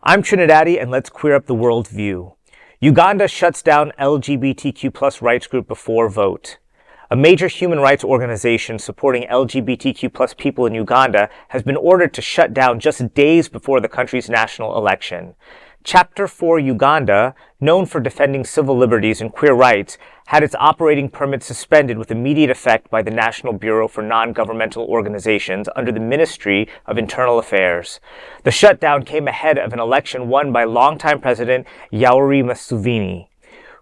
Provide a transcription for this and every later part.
I'm Trinidadi, and let's queer up the world view. Uganda shuts down LGBTQ plus rights group before vote. A major human rights organization supporting LGBTQ plus people in Uganda has been ordered to shut down just days before the country's national election. Chapter Four Uganda, known for defending civil liberties and queer rights, had its operating permit suspended with immediate effect by the National Bureau for Non-Governmental Organizations under the Ministry of Internal Affairs. The shutdown came ahead of an election won by longtime President Yoweri Museveni,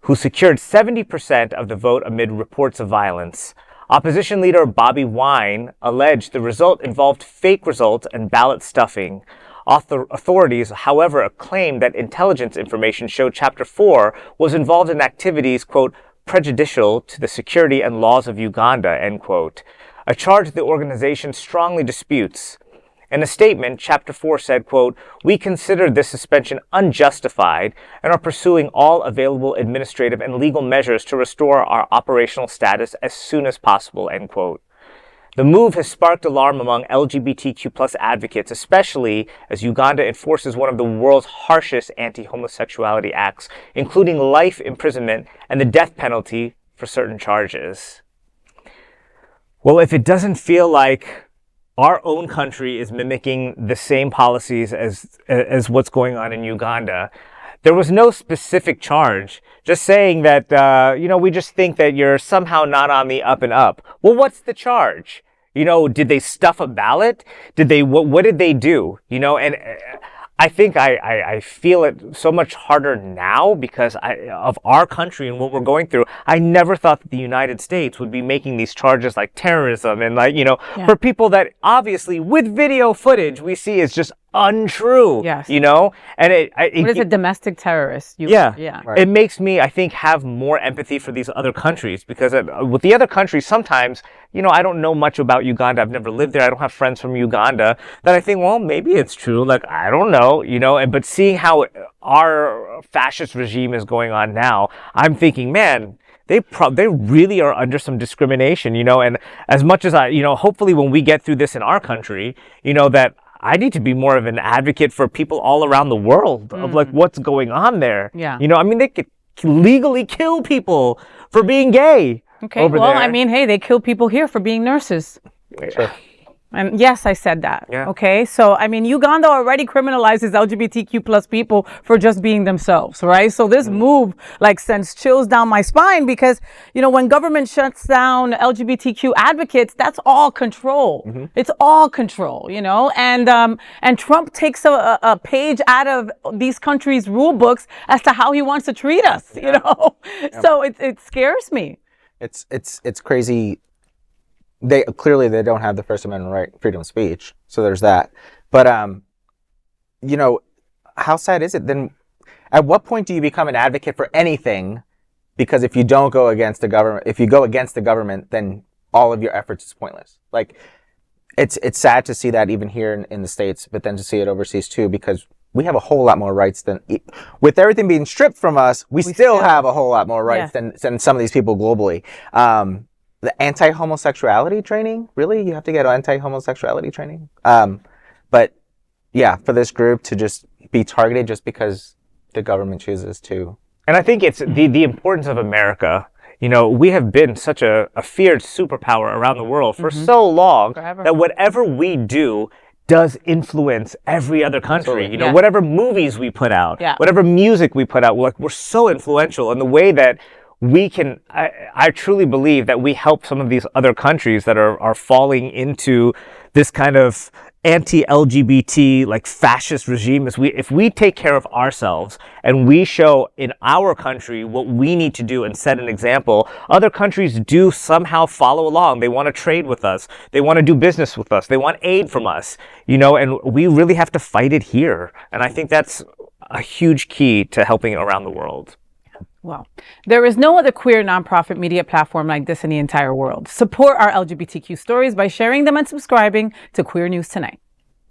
who secured 70% of the vote amid reports of violence. Opposition leader Bobi Wine alleged the result involved fake results and ballot stuffing. Authorities, however, claimed that intelligence information showed Chapter 4 was involved in activities, quote, prejudicial to the security and laws of Uganda, end quote, a charge the organization strongly disputes. In a statement, Chapter 4 said, quote, we consider this suspension unjustified and are pursuing all available administrative and legal measures to restore our operational status as soon as possible, end quote. The move has sparked alarm among LGBTQ plus advocates, especially as Uganda enforces one of the world's harshest anti-homosexuality acts, including life imprisonment and the death penalty for certain charges. Well, if it doesn't feel like our own country is mimicking the same policies as what's going on in Uganda, there was no specific charge, just saying that, we just think that you're somehow not on the up and up. Well, what's the charge? Did they stuff a ballot? What did they do? And I think I feel it so much harder now because of our country and what we're going through. I never thought that the United States would be making these charges like terrorism and for people that obviously with video footage we see is just untrue. Yes. And what is a domestic terrorist? Yeah. Right. It makes me, I think, have more empathy for these other countries because with the other countries, sometimes, I don't know much about Uganda. I've never lived there. I don't have friends from Uganda. That I think, well, maybe it's true. Like, I don't know, but seeing how our fascist regime is going on now, I'm thinking, man, they really are under some discrimination, and as much as hopefully when we get through this in our country, that I need to be more of an advocate for people all around the world of what's going on there. Yeah. They could legally kill people for being gay. Okay. Over there. Hey, they kill people here for being nurses. Sure. And yes, I said that. Yeah. Okay. So, Uganda already criminalizes LGBTQ plus people for just being themselves, right? So this move sends chills down my spine because, when government shuts down LGBTQ advocates, that's all control. Mm-hmm. It's all control, and Trump takes a page out of these countries' rule books as to how he wants to treat us, Yeah. So it scares me. It's crazy. They don't have the First Amendment right, freedom of speech. So there's that. But how sad is it? Then, at what point do you become an advocate for anything? Because if you don't go against the government, then all of your efforts is pointless. It's sad to see that even here in the States, but then to see it overseas too, because we have a whole lot more rights than, with everything being stripped from us, we still have a whole lot more rights than some of these people globally. The anti-homosexuality training, really? You have to get anti-homosexuality training? But yeah, for this group to just be targeted just because the government chooses to. And I think it's the importance of America. We have been such a feared superpower around the world for so long that whatever we do does influence every other country. Whatever movies we put out, whatever music we put out, we're so influential in the way that we can, I truly believe that we help some of these other countries that are falling into this kind of anti-LGBT, fascist regime. If we take care of ourselves and we show in our country what we need to do and set an example, other countries do somehow follow along. They want to trade with us. They want to do business with us. They want aid from us, and we really have to fight it here. And I think that's a huge key to helping around the world. Well, there is no other queer nonprofit media platform like this in the entire world. Support our LGBTQ stories by sharing them and subscribing to Queer News Tonight.